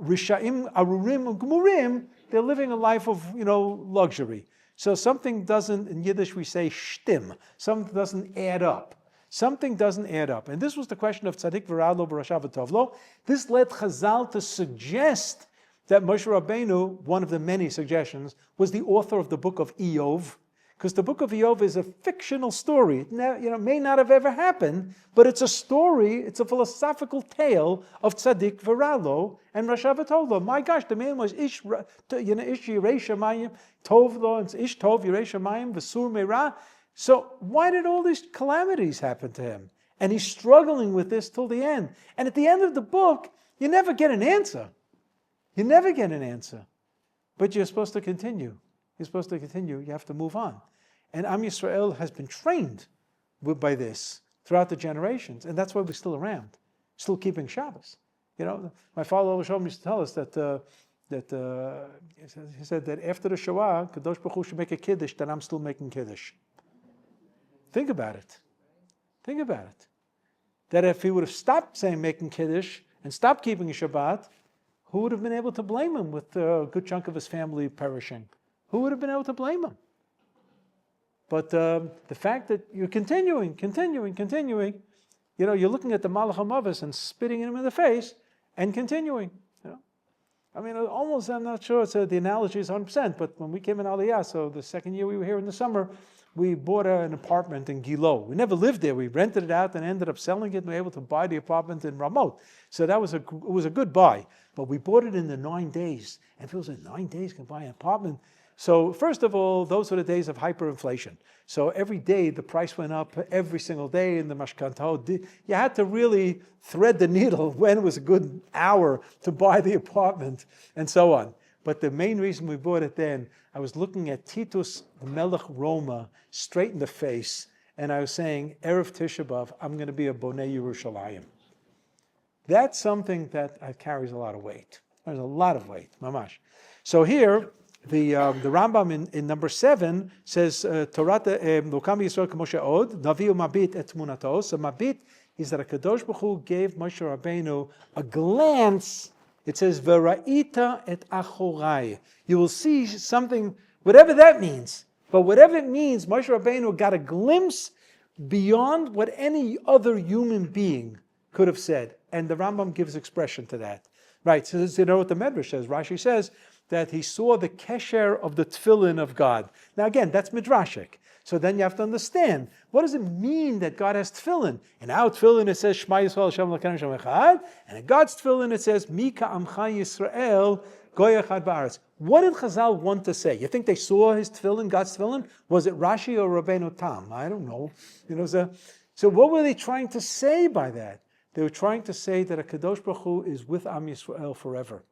Rishaim, Arurim, Gmurim, they're living a life of, luxury. So something doesn't, in Yiddish we say shtim, something doesn't add up. Something doesn't add up. And this was the question of Tzadik V'Radlo B'Rashav V'Tovlo. This led Chazal to suggest that Moshe Rabbeinu, one of the many suggestions, was the author of the book of Iyov, because the book of Iyov is a fictional story. It may not have ever happened, but it's a story, it's a philosophical tale of Tzadik V'Radlo and Rashav V'Tovlo. My gosh, the man was Ish Yirei Shamayim, Tov Lo, and Ish Tov Yirei Shamayim, V'Sur Meira. So why did all these calamities happen to him? And he's struggling with this till the end. And at the end of the book, you never get an answer. You never get an answer. But you're supposed to continue. You're supposed to continue. You have to move on. And OUisrael has been trained by this throughout the generations. And that's why we're still around, still keeping Shabbos. My father always used to tell us that he said that after the Shoah, Kadosh Baruch Hu should make a Kiddush, that I'm still making Kiddush. Think about it. Think about it. That if he would have stopped making Kiddush and stopped keeping a Shabbat, who would have been able to blame him with a good chunk of his family perishing? Who would have been able to blame him? But the fact that you're continuing, you're looking at the Malach HaMavis and spitting him in the face and continuing. Almost, I'm not sure the analogy is 100%, but when we came in Aliyah, so the second year we were here in the summer, we bought an apartment in Gilo. We never lived there. We rented it out and ended up selling it, and we were able to buy the apartment in Ramot. So it was a good buy. But we bought it in the 9 days. And people said, 9 days can buy an apartment? So first of all, those were the days of hyperinflation. So every day the price went up, every single day in the mashkantah. You had to really thread the needle when was a good hour to buy the apartment and so on. But the main reason we bought it then, I was looking at Titus Melech Roma straight in the face, and I was saying, Erev Tisha B'Av, I'm going to be a Bonei Yerushalayim. That's something that carries a lot of weight. There's a lot of weight, mamash. So here, the Rambam in number 7 says, Torah Lokam Yisrael K'Moshe Od, Naviu Mabit et Tmunato. So Mabit is that HaKadosh Baruch Hu gave Moshe Rabbeinu a glance. It says, V'ra'ita et achorai. You will see something, whatever that means. But whatever it means, Moshe Rabbeinu got a glimpse beyond what any other human being could have said. And the Rambam gives expression to that. Right, so what the Medrash says. Rashi says that he saw the kesher of the tefillin of God. Now again, that's midrashic. So then you have to understand, what does it mean that God has tefillin? In our tefillin it says, Shema Yisrael Hashem Elokeinu Hashem Echad. And in God's tefillin it says, Mika Amcha Yisrael Goy Echad Ba'aretz. What did Chazal want to say? You think they saw his tefillin, God's tefillin? Was it Rashi or Rabbeinu Tam? I don't know. So what were they trying to say by that? They were trying to say that a Kadosh Baruch Hu is with OUisrael forever.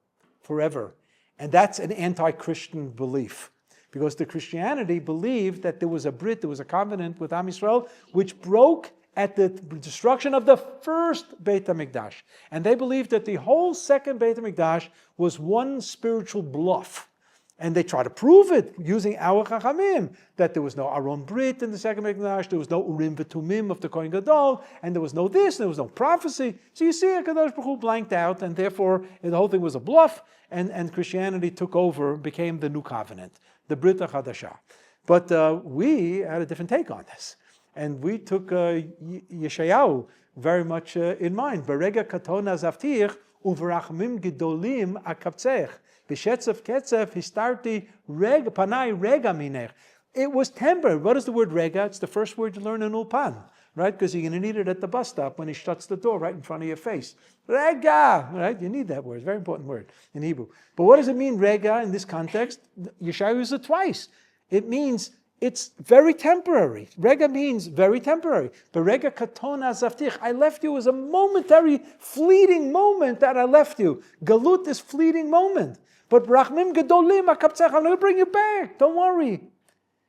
Forever. And that's an anti-Christian belief. Because the Christianity believed that there was a brit, there was a covenant with OUisrael, which broke at the destruction of the first Beit HaMikdash. And they believed that the whole second Beit HaMikdash was one spiritual bluff. And they try to prove it using our Chachamim, that there was no Aron Brit in the second Beit HaMikdash, there was no Urim V'Tumim of the Kohen Gadol, and there was no this, there was no prophecy. So you see, HaKadosh Baruch Hu blanked out, and therefore the whole thing was a bluff, and Christianity took over, became the new covenant, the Brit HaChadashah. But we had a different take on this. And we took Yeshayahu very much in mind. Berega katona zavtir uvrachmim gedolim akaptzech. B'shetzev ketzev histarti panai rega minech. It was tempered. What is the word rega? It's the first word you learn in Ulpan, right? Because you're going to need it at the bus stop when he shuts the door right in front of your face. Rega, right? You need that word. It's a very important word in Hebrew. But what does it mean, rega, in this context? Yeshayahu uses it twice. It means it's very temporary. Rega means very temporary. But rega katona zaftich, I left you as a momentary, fleeting moment that I left you. Galut is fleeting moment. But rachmim gedolim akaptzech, I'm going to bring you back. Don't worry.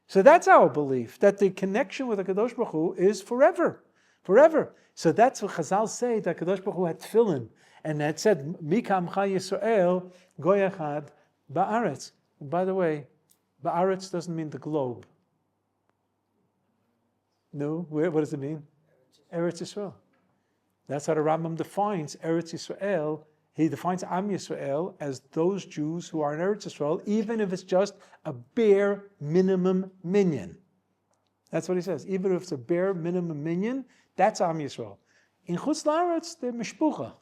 So that's our belief, that the connection with the Kadosh Baruch Hu is forever. Forever. So that's what Chazal say, that Kadosh Baruch Hu had tefillin. And it said, Mika Amcha Yisrael Goy Echad Ba'aretz. By the way, Ba'aretz doesn't mean the globe. No? What does it mean? Eretz Yisrael. That's how the Rambam defines Eretz Yisrael. He defines Am Yisrael as those Jews who are in Eretz Yisrael, even if it's just a bare minimum minyan. That's what he says. Even if it's a bare minimum minyan, that's Am Yisrael. In Chutz La'aretz, they're mishpucha.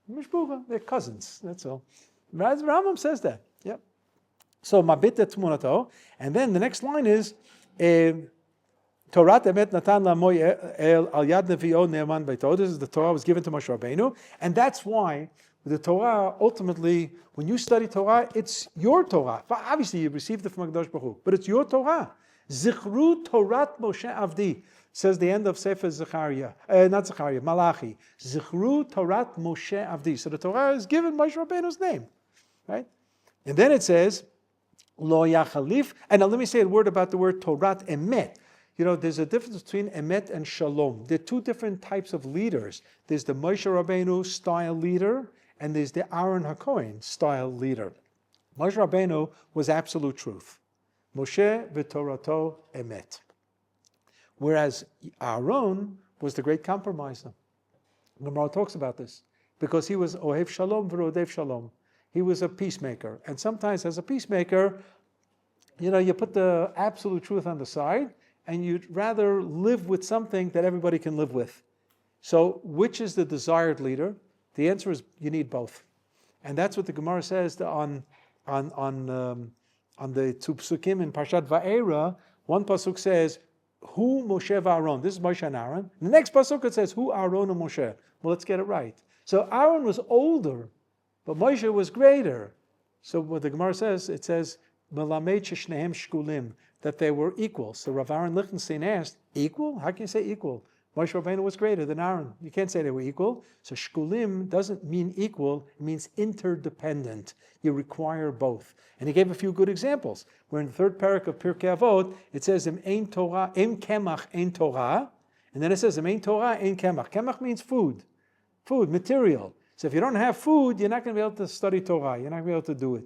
Mishpucha, they're cousins. That's all. Rambam says that. Yep. So Mabita Tmunato, and then the next line is Torah emet natan la'amoy el al yad nevi'o ne'eman beito. This is the Torah was given to Moshe Rabbeinu, and that's why the Torah ultimately, when you study Torah, it's your Torah. Obviously, you received it from HaKadosh Baruch Hu, but it's your Torah. Zichru Torat Moshe Avdi, says the end of Sefer Malachi. Zichru Torat Moshe Avdi. So the Torah is given Moshe Rabbeinu's name, right? And then it says, Lo Yachalif. And now let me say a word about the word Torat Emet. You know, there's a difference between Emet and Shalom. There are two different types of leaders. There's the Moshe Rabbeinu style leader, and there's the Aaron HaKohen style leader. Moshe Rabbeinu was absolute truth. Moshe v'Torato emet. Whereas Aaron was the great compromiser. The Gemara talks about this because he was Ohev Shalom v'Rodev Shalom. He was a peacemaker. And sometimes as a peacemaker, you know, you put the absolute truth on the side and you'd rather live with something that everybody can live with. So which is the desired leader? The answer is you need both. And that's what the Gemara says on the two psukim in Parshat Va'era. One pasuk says, "Hu Moshe v'Aaron." This is Moshe and Aaron. The next pasuk it says, "Hu Aaron and Moshe." Well, let's get it right. So Aaron was older, but Moshe was greater. So what the Gemara says, it says, "Melamed sheshnehem shkulim," that they were equal. So Rav Aaron Lichtenstein asked, "Equal? How can you say equal? Moshe Rabbeinu was greater than Aaron. You can't say they were equal." So shkulim doesn't mean equal, it means interdependent. You require both. And he gave a few good examples. Where in the third parak of Pirkei Avot, it says, Im ein Torah, im kemach ein Torah. And then it says, Im ein Torah ein kemach. Kemach means food, material. So if you don't have food, you're not going to be able to study Torah. You're not going to be able to do it.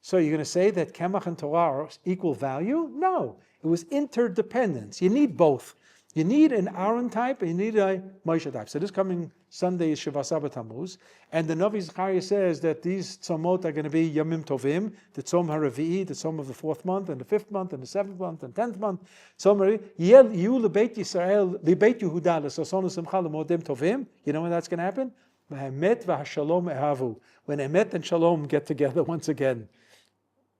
So you're going to say that kemach and Torah are equal value? No. It was interdependence. You need both. You need an Aaron type and you need a Moshe type. So this coming Sunday is Shiva Saba Tammuz, and the Navi Zechariah says that these tzomot are going to be Yamim Tovim, the tzom haravi'i, the tzom of the 4th month, and the 5th month, and the 7th month, and 10th month. Tzom Yel Yu lebeit Yisrael, lebeit Yehuda, lesasonu simcha lemodim tovim. You know when that's going to happen? V'hamet v'hashalom ehavu. When Emet and Shalom get together once again.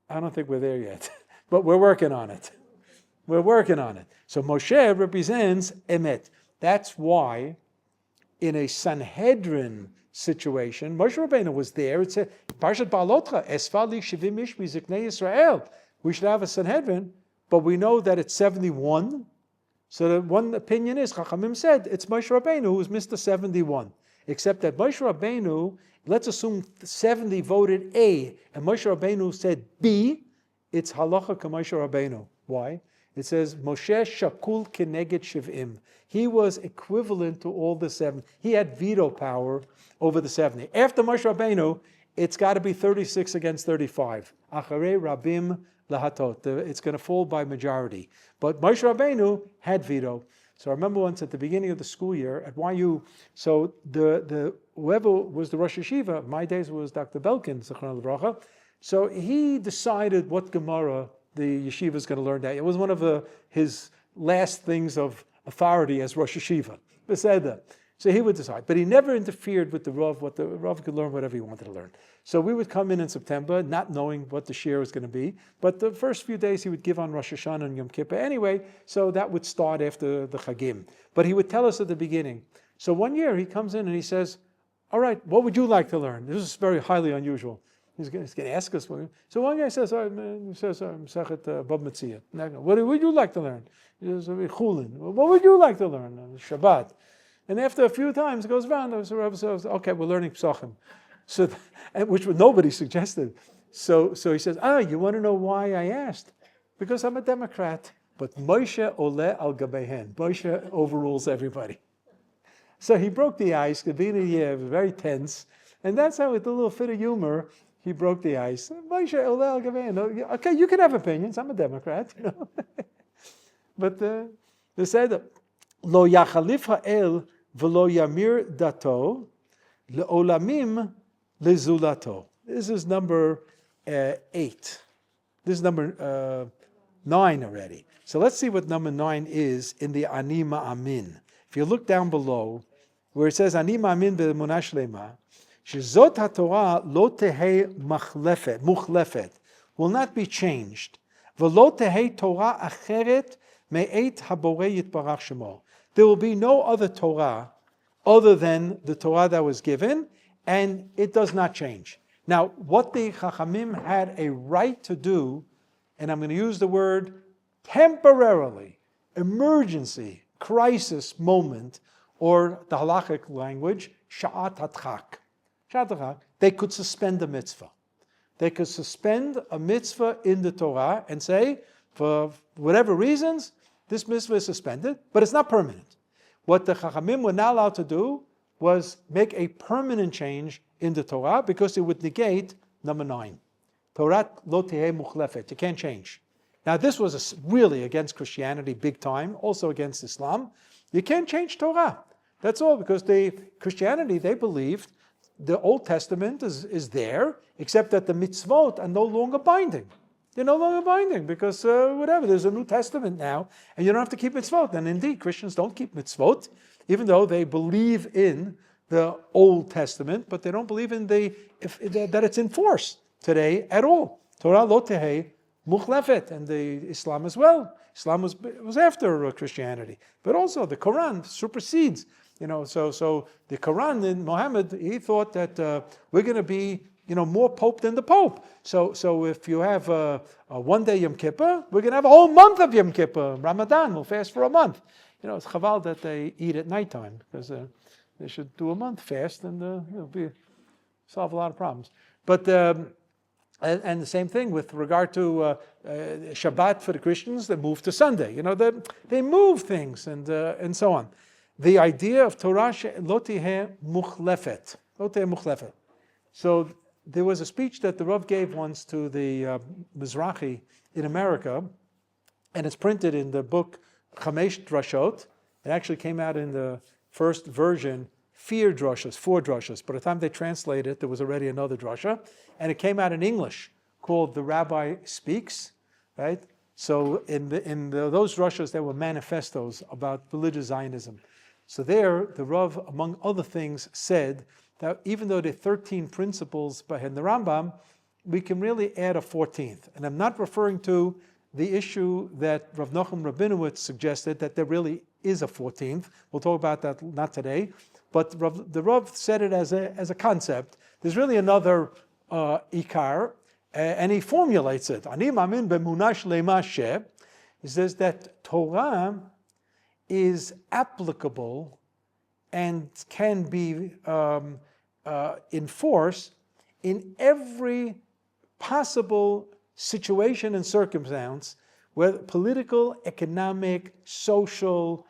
I don't think we're there yet, but we're working on it. We're working on it. So Moshe represents Emet. That's why in a Sanhedrin situation, Moshe Rabbeinu was there. It said, Parshat Ba'alotcha, Esfali Shivim Ish Miziknei Yisrael. We should have a Sanhedrin, but we know that it's 71. So the one opinion is, Chachamim said, it's Moshe Rabbeinu who was Mr. 71. Except that Moshe Rabbeinu, let's assume 70 voted A, and Moshe Rabbeinu said B, it's halacha k'Moshe Rabbeinu. Why? It says, Moshe shakul keneged shiv'im. He was equivalent to all the 70. He had veto power over the 70. After Moshe Rabbeinu, it's got to be 36 against 35. Acharei rabim lahatot. It's going to fall by majority. But Moshe Rabbeinu had veto. So I remember once at the beginning of the school year at YU, so the whoever was the Rosh Yeshiva, my days was Dr. Belkin, Zechron Levracha. So he decided what Gemara the yeshiva is going to learn that. It was one of his last things of authority as Rosh Yeshiva. Beseder. So he would decide. But he never interfered with the Rav. What the Rav could learn whatever he wanted to learn. So we would come in September, not knowing what the shir was going to be. But the first few days he would give on Rosh Hashanah and Yom Kippur anyway. So that would start after the Chagim. But he would tell us at the beginning. So one year he comes in and he says, all right, what would you like to learn? This is very highly unusual. He's going to ask us. So one guy says, Mesechet Bab Metzia. What would you like to learn? He says, Chulin. What would you like to learn? Shabbat. And after a few times, it goes around. The Rebbe says, okay, we're learning Psachim. So, which nobody suggested. So he says, you want to know why I asked? Because I'm a Democrat. But Moshe ole al gabehen. Moshe overrules everybody. So he broke the ice. The beginning of the year was very tense. And that's how, with a little fit of humor, he broke the ice. Moshe ole al gabehen. Okay, you can have opinions. I'm a Democrat, you know. But they said, Lo yachalif ha'el v'lo yamir dato le'olamim lezulato. This is number 8. This is number 9 already. So let's see what number 9 is in the Ani Ma'amin. If you look down below, where it says Ani Ma'amin be'emunah shlema, shezot haTorah lo tehei muchlefet, will not be changed. V'lo tehei Torah acheret me'et haborei yitbarach shemo. There will be no other Torah other than the Torah that was given, and it does not change. Now, what the Chachamim had a right to do, and I'm going to use the word temporarily, emergency, crisis moment, or the halachic language, sha'at hatchak. Sha'at hatchak. They could suspend a mitzvah. They could suspend a mitzvah in the Torah and say, for whatever reasons, this mitzvah is suspended, but it's not permanent. What the Chachamim were not allowed to do was make a permanent change in the Torah because it would negate number 9. Torah lo tehei muchlefet. You can't change. Now this was really against Christianity big time, also against Islam. You can't change Torah. That's all, because Christianity, they believed the Old Testament is there, except that the mitzvot are no longer binding. They're no longer binding because whatever, there's a New Testament now, and you don't have to keep mitzvot. And indeed, Christians don't keep mitzvot, even though they believe in the Old Testament, but they don't believe in that it's in force today at all. Torah lo tehei muchlefet, and the Islam as well. Islam was after Christianity, but also the Quran supersedes. So the Quran in Muhammad, he thought that we're going to be more Pope than the Pope. So if you have a one-day Yom Kippur, we're going to have a whole month of Yom Kippur. Ramadan, we'll fast for a month. It's chaval that they eat at nighttime, because they should do a month fast, and it'll solve a lot of problems. But and the same thing with regard to Shabbat for the Christians, they move to Sunday. They move things and so on. The idea of Torah lo tehei muchlefet. So there was a speech that the Rav gave once to the Mizrahi in America, and it's printed in the book Chamesh Drashot. It actually came out in the first version, 4 drashas. By the time they translated it, there was already another drasha, and it came out in English called The Rabbi Speaks, right? So in those drashas, there were manifestos about religious Zionism. So there, the Rav, among other things, said that even though there are 13 principles by the Rambam, we can really add a 14th. And I'm not referring to the issue that Rav Nachum Rabinowitz suggested, that there really is a 14th. We'll talk about that not today. But the Rav said it as a concept. There's really another ikar, and he formulates it. Ani ma'amin be'emunah shlema she. He says that Torah is applicable and can be enforced in every possible situation and circumstance, whether political, economic, social,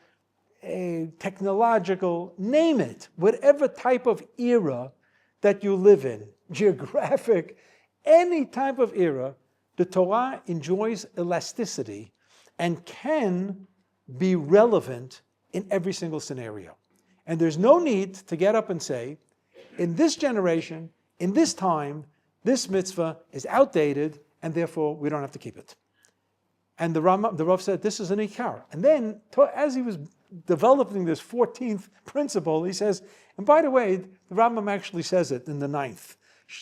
technological, name it, whatever type of era that you live in, geographic, any type of era, the Torah enjoys elasticity and can be relevant in every single scenario. And there's no need to get up and say, in this generation, in this time, this mitzvah is outdated, and therefore we don't have to keep it. And the Rav said, this is an ikar. And then, as he was developing this 14th principle, he says, and by the way, the Rambam actually says it in the 9th,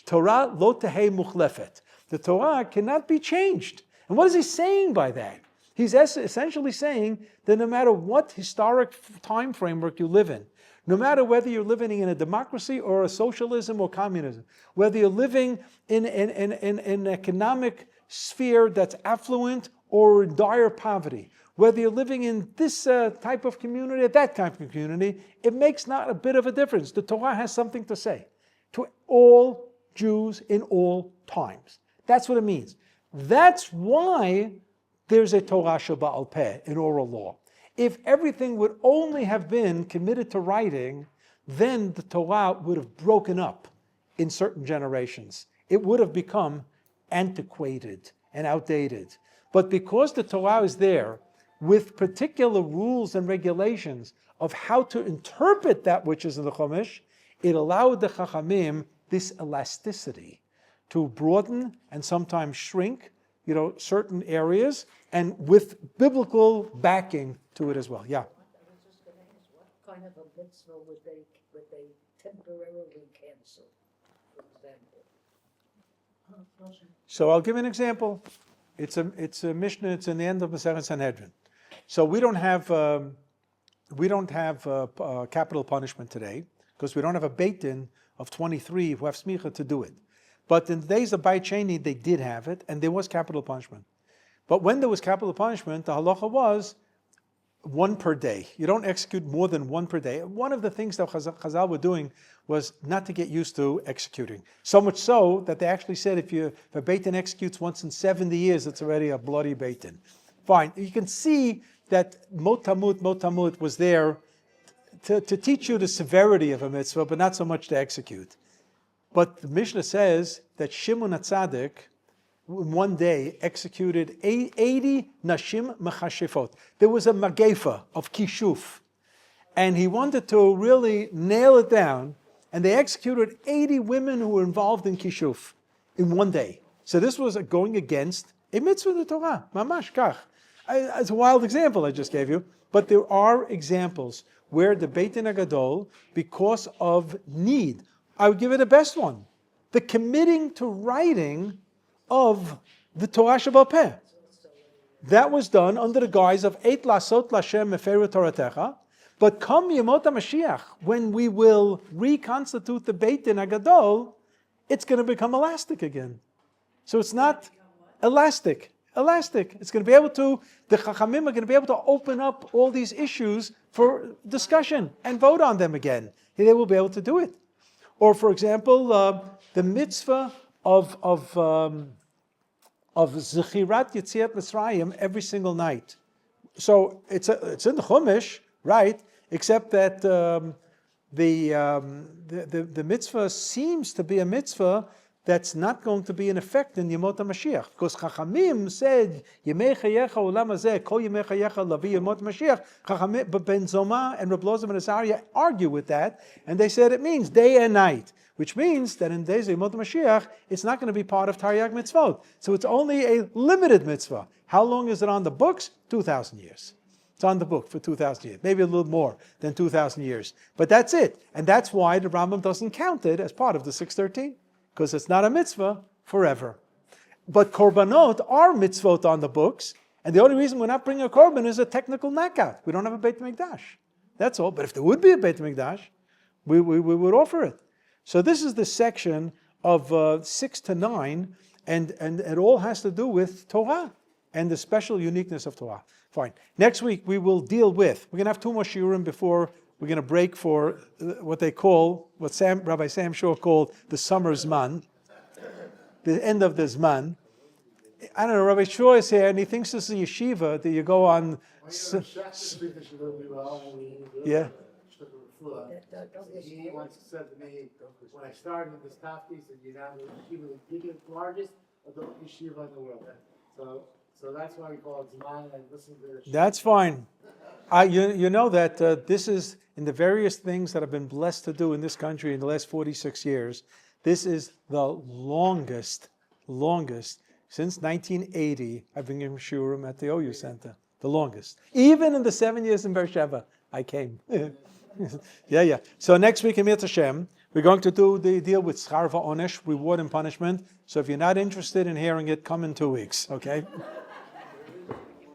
Torah lo tehei muchlefet. The Torah cannot be changed. And what is he saying by that? He's essentially saying that no matter what historic time framework you live in, no matter whether you're living in a democracy or a socialism or communism, whether you're living in an economic sphere that's affluent or in dire poverty, whether you're living in this type of community or that type of community, it makes not a bit of a difference. The Torah has something to say to all Jews in all times. That's what it means. That's why there's a Torah Sheba'al Peh, an oral law. If everything would only have been committed to writing, then the Torah would have broken up in certain generations. It would have become antiquated and outdated. But because the Torah is there, with particular rules and regulations of how to interpret that which is in the Chumash, it allowed the Chachamim this elasticity to broaden and sometimes shrink, certain areas, and with biblical backing to it as well. Yeah. I was just going to ask, what kind of a mitzvah would they temporarily cancel, for example? So I'll give an example. It's a Mishnah. It's in the end of Masechet Sanhedrin. So we don't have capital punishment today because we don't have a Beit Din of 23 who have smicha to do it. But in the days of Beit Sheni, they did have it, and there was capital punishment. But when there was capital punishment, the halacha was one per day. You don't execute more than one per day. One of the things that Chazal were doing was not to get used to executing. So much so that they actually said if a Beit Din executes once in 70 years, it's already a bloody Beit Din. Fine. You can see that Mot Tamut was there to teach you the severity of a mitzvah, but not so much to execute. But the Mishnah says that Shimon HaTzadik, in one day, executed 80 Nashim Mechashifot. There was a Magefa of Kishuf. And he wanted to really nail it down, and they executed 80 women who were involved in Kishuf in one day. So this was going against a mitzvah of the Torah. Mamash kach. It's a wild example I just gave you, but there are examples where the Beit Din HaGadol, because of need, I would give it the best one, the committing to writing of the Torah Shebaal Peh. That was done under the guise of Eit Lasot Lashem Meferu Toratecha, but come Yemot HaMashiach, when we will reconstitute the Beit Din HaGadol, it's going to become elastic again. So it's not elastic. It's going to be able to, the Chachamim are going to be able to open up all these issues for discussion and vote on them again. They will be able to do it. Or, for example, the mitzvah of Zechirat Yetziat Mitzrayim every single night. So it's in the Chumash, right? Except that the mitzvah seems to be a mitzvah that's not going to be in effect in Yemot HaMashiach. Because Chachamim said, Yemei Chayecha Olam Hazeh, Kol Yemei Chayecha Lavi Yemot HaMashiach. Chachamim, but Ben Zoma and Reb Loza ben Azariah argue with that, and they said it means day and night, which means that in days of Yemot HaMashiach, it's not going to be part of Taryag Mitzvot. So it's only a limited mitzvah. How long is it on the books? 2,000 years. It's on the book for 2,000 years, maybe a little more than 2,000 years. But that's it. And that's why the Rambam doesn't count it as part of the 613. Because it's not a mitzvah forever. But korbanot are mitzvot on the books, and the only reason we're not bringing a korban is a technical knockout. We don't have a Beit Mikdash. That's all. But if there would be a Beit Mikdash, we would offer it. So this is the section of 6 to 9, and it all has to do with Torah and the special uniqueness of Torah. Fine. Next week we will deal with, we're going to have 2 more shiurim before we're going to break for what Rabbi Sam Shaw called the summer Zman, the end of the Zman. I don't know, Rabbi Shaw is here, and he thinks this is a yeshiva that you go on. Yeah. He once said to me, when I started with this tafti, he said, you're now the biggest, largest adult yeshiva in the world. So that's why we call it Zman and listen to the That's fine. You know that this is, in the various things that I've been blessed to do in this country in the last 46 years, this is the longest, since 1980, I've been in Shurim at the OU Center. The longest. Even in the 7 years in Beersheba, I came. Yeah. So next week in Mir Hashem, we're going to do the deal with Schar Va'onesh, reward and punishment. So if you're not interested in hearing it, come in 2 weeks, okay?